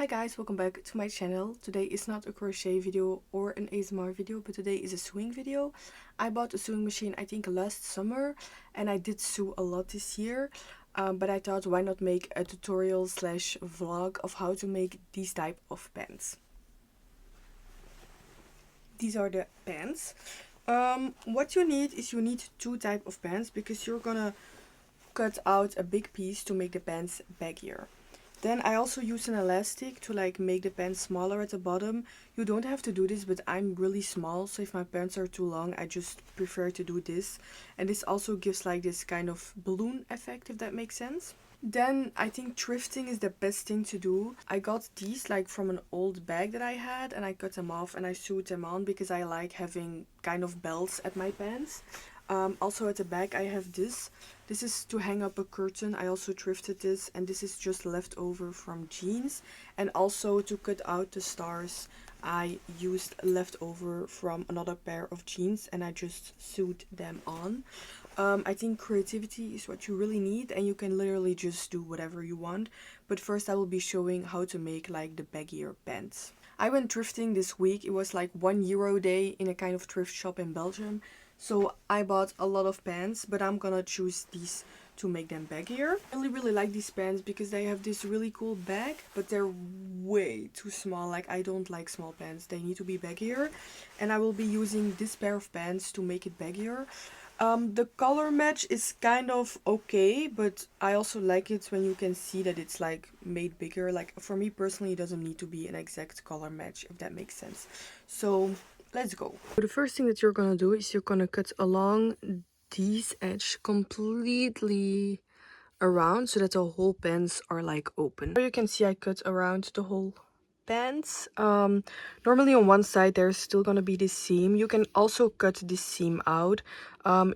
guys, welcome back to my channel. Today is not a crochet video or an ASMR video, but today is a sewing video. I bought a sewing machine I think last summer and I did sew a lot this year, but I thought why not make a tutorial slash vlog of how to make these type of pants. These are the pants. What you need is you need two type of pants because you're gonna cut out a big piece to make the pants baggier. Then I also use an elastic to make the pants smaller at the bottom. You don't have to do this, but I'm really small, so if my pants are too long I just prefer to do this. And this also gives this kind of balloon effect, if that makes sense. Then I think thrifting is the best thing to do. I got these from an old bag that I had and I cut them off and I sewed them on because I like having kind of belts at my pants. Also at the back I have this. This is to hang up a curtain. I also thrifted this, and this is just leftover from jeans. And also to cut out the stars I used leftover from another pair of jeans and I just sewed them on. I think creativity is what you really need and you can literally just do whatever you want. But first I will be showing how to make the baggier pants. I went thrifting this week. It was €1 day in a kind of thrift shop in Belgium. So I bought a lot of pants, but I'm gonna choose these to make them baggier. I really like these pants because they have this really cool bag, but they're way too small. I don't like small pants. They need to be baggier. And I will be using this pair of pants to make it baggier. The color match is kind of okay, but I also like it when you can see that it's made bigger. For me personally, it doesn't need to be an exact color match, if that makes sense. So let's go. So the first thing that you're gonna do is you're gonna cut along these edge completely around so that the whole pants are open. So you can see I cut around the whole pants. Normally on one side there's still gonna be this seam. You can also cut this seam out.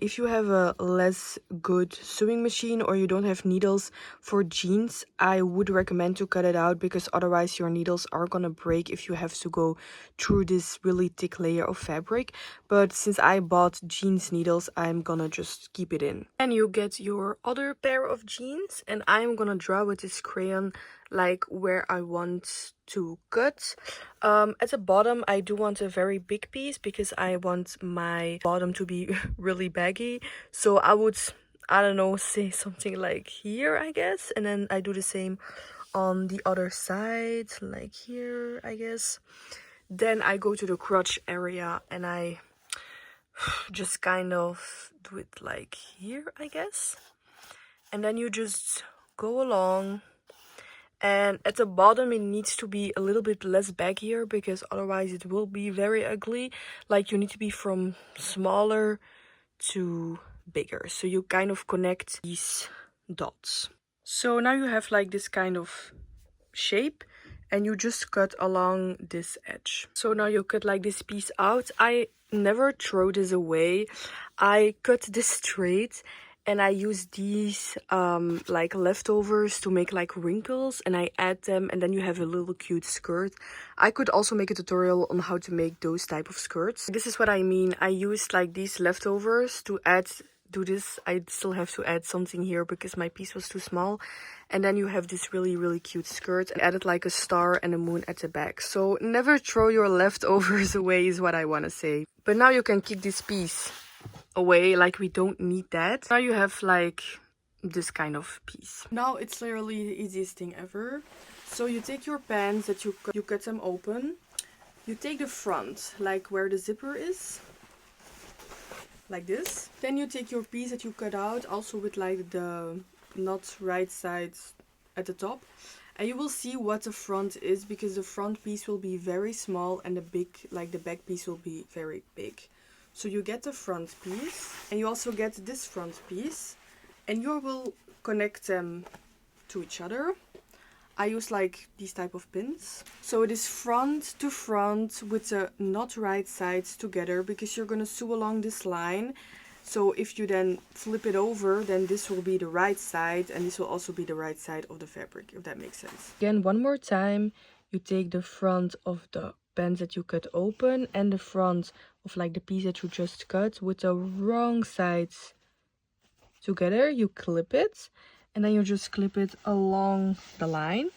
If you have a less good sewing machine or you don't have needles for jeans, I would recommend to cut it out because otherwise your needles are gonna break if you have to go through this really thick layer of fabric. But since I bought jeans needles, I'm gonna just keep it in. And you get your other pair of jeans and I'm gonna draw with this crayon where I want to cut. At the bottom I do want a very big piece because I want my bottom to be really baggy. So I would, I don't know, say something here, I guess. And then I do the same on the other side, here, I guess. Then I go to the crotch area and I just kind of do it here, I guess. And then you just go along. And at the bottom it needs to be a little bit less baggier because otherwise it will be very ugly. You need to be from smaller to bigger. So you kind of connect these dots. So now you have this kind of shape and you just cut along this edge. So now you cut this piece out. I never throw this away. I cut this straight. And I use these leftovers to make wrinkles and I add them and then you have a little cute skirt. I could also make a tutorial on how to make those type of skirts. This is what I mean. I used these leftovers to add to this. I still have to add something here because my piece was too small. And then you have this really cute skirt. I added a star and a moon at the back. So never throw your leftovers away is what I want to say. But now you can kick this piece away, we don't need that. Now you have this kind of piece. Now it's literally the easiest thing ever. So you take your pants that you cut them open. You take the front, where the zipper is, like this. Then you take your piece that you cut out, also with the not right side at the top. And you will see what the front is because the front piece will be very small and the back piece will be very big. So you get the front piece and you also get this front piece and you will connect them to each other. I use these type of pins. So it is front to front with the not right sides together because you're gonna sew along this line. So if you then flip it over, then this will be the right side and this will also be the right side of the fabric, if that makes sense. Again, one more time, you take the front of the pants that you cut open and the front of the piece that you just cut with the wrong sides together. You clip it and then you just clip it along the line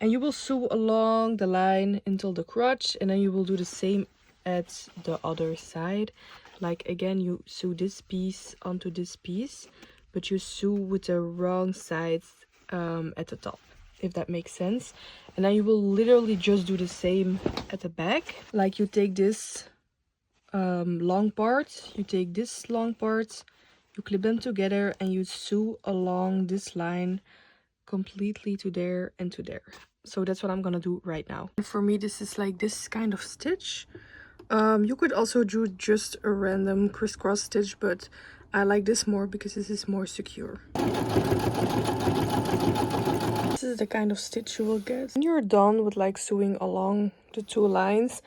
And you will sew along the line until the crotch, and then you will do the same at the other side. Like again, you sew this piece onto this piece, but you sew with the wrong sides at the top, if that makes sense. And then you will literally just do the same at the back. Like you take this long part, you take this long part, you clip them together, and you sew along this line completely to there and to there. So that's what I'm gonna do right now. And for me, this is like this kind of stitch. You could also do just a random crisscross stitch, but I like this more because this is more secure. This is the kind of stitch you will get. When you're done with like sewing along the two lines,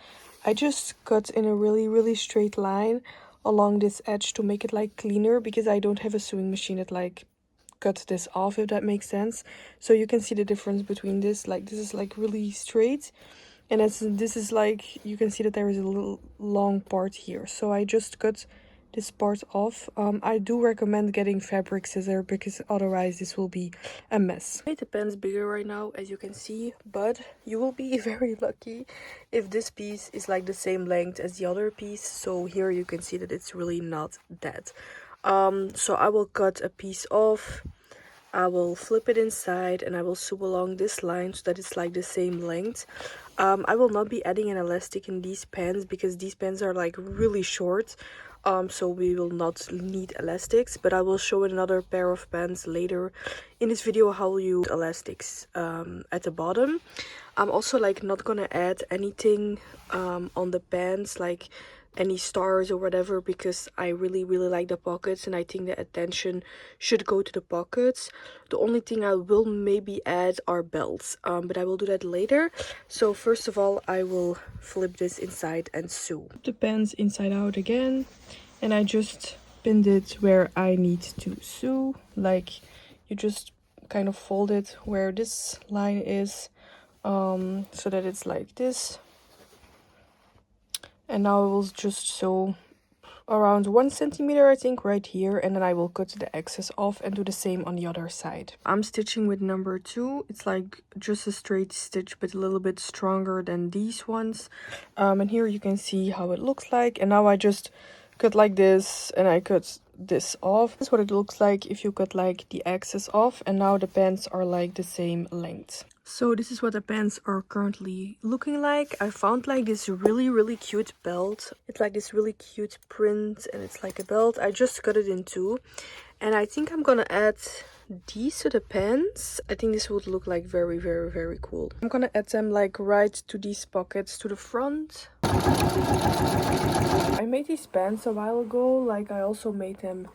I just cut in a really straight line along this edge to make it like cleaner, because I don't have a sewing machine that like cut this off, if that makes sense. So you can see the difference between this. Like this is like really straight, and as this is like, you can see that there is a little long part here. So I just cut this part off. I do recommend getting fabric scissor, because otherwise this will be a mess. I made the pants bigger right now, as you can see, but you will be very lucky if this piece is like the same length as the other piece. So here you can see that it's really not that. So I will cut a piece off, I will flip it inside, and I will sew along this line so that it's like the same length. I will not be adding an elastic in these pants, because these pants are like really short, so we will not need elastics, but I will show another pair of pants later in this video how you use elastics at the bottom. I'm also like not gonna add anything on the pants, like any stars or whatever, because I really like the pockets, and I think the attention should go to the pockets. The only thing I will maybe add are belts, but I will do that later. So first of all, I will flip this inside and sew the pants inside out again, and I just pinned it where I need to sew. Like you just kind of fold it where this line is, so that it's like this. And now I will just sew around 1 centimeter, I think, right here, and then I will cut the excess off and do the same on the other side. I'm stitching with number 2. It's like just a straight stitch, but a little bit stronger than these ones. And here you can see how it looks like. And now I just cut like this, and I cut this off. This is what it looks like if you cut like the excess off, and now the pants are like the same length. So this is what the pants are currently looking like. I found like this really cute belt. It's like this really cute print, and it's like a belt. I just cut it in two, and I think I'm gonna add these to the pants. I think this would look like very cool. I'm gonna add them like right to these pockets to the front. I made these pants a while ago. Like I also made them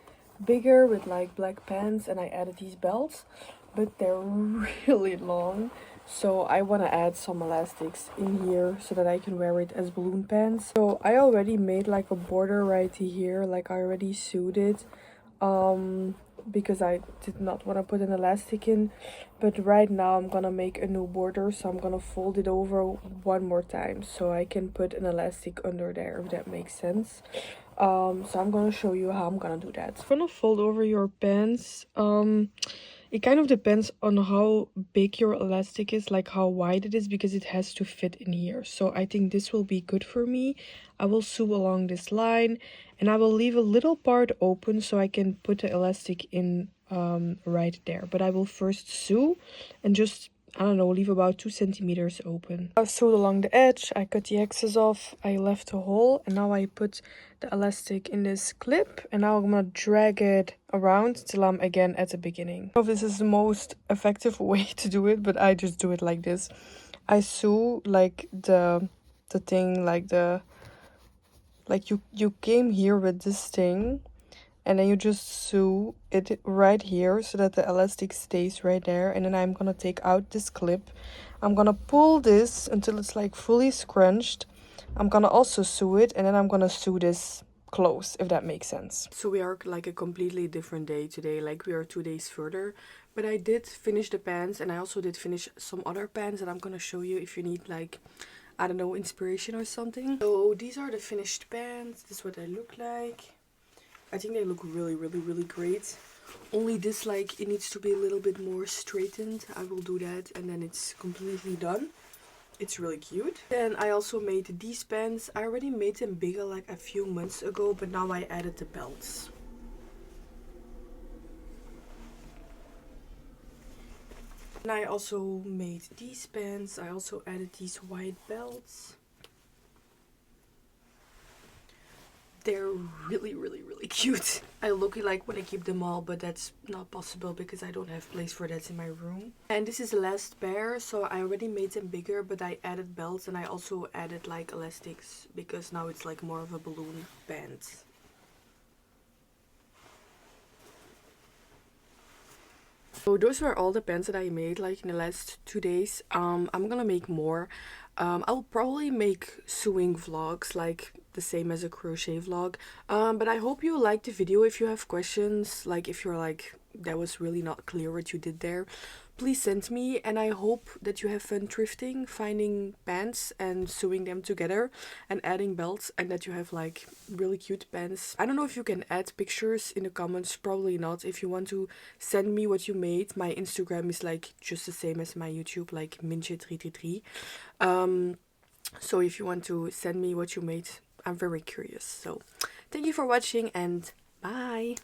bigger with like black pants, and I added these belts, but they're really long, so I want to add some elastics in here so that I can wear it as balloon pants. So I already made like a border right here, like I already sewed it, because I did not want to put an elastic in. But right now I'm gonna make a new border, so I'm gonna fold it over one more time so I can put an elastic under there, if that makes sense. So I'm gonna show you how I'm gonna do that. I'm gonna fold over your pants. It kind of depends on how big your elastic is, like how wide it is, because it has to fit in here. So I think this will be good for me. I will sew along this line, and I will leave a little part open so I can put the elastic in right there. But I will first sew and just, I don't know, leave about 2 centimeters open. I sewed along the edge, I cut the excess off, I left a hole, and now I put the elastic in this clip, and now I'm gonna drag it around till I'm again at the beginning. I don't know if this is the most effective way to do it, but I just do it like this. I sew like the thing, like you came here with this thing, and then you just sew it right here so that the elastic stays right there. And then I'm gonna take out this clip, I'm gonna pull this until it's like fully scrunched. I'm gonna also sew it, and then I'm gonna sew this close, if that makes sense. So we are like a completely different day today, like we are 2 days further. But I did finish the pants, and I also did finish some other pants that I'm gonna show you if you need like, I don't know, inspiration or something. So these are the finished pants. This is what they look like. I think they look really great. Only this, like, it needs to be a little bit more straightened. I will do that and then it's completely done. It's really cute. Then I also made these pants. I already made them bigger like a few months ago, but now I added the belts. And I also made these pants. I also added these white belts. They're really, really, really cute. I look like when I keep them all, but that's not possible because I don't have place for that in my room. And this is the last pair, so I already made them bigger, but I added belts and I also added like elastics because now it's like more of a balloon band. So those were all the pants that I made like in the last 2 days. I'm gonna make more. I'll probably make sewing vlogs like the same as a crochet vlog. But I hope you liked the video. If you have questions, like if you're like, that was really not clear what you did there, please send me. And I hope that you have fun thrifting, finding pants and sewing them together and adding belts, and that you have like really cute pants. I don't know if you can add pictures in the comments, probably not. If you want to send me what you made, my Instagram is like just the same as my YouTube, like Mintje333. So if you want to send me what you made, I'm very curious. So thank you for watching and bye!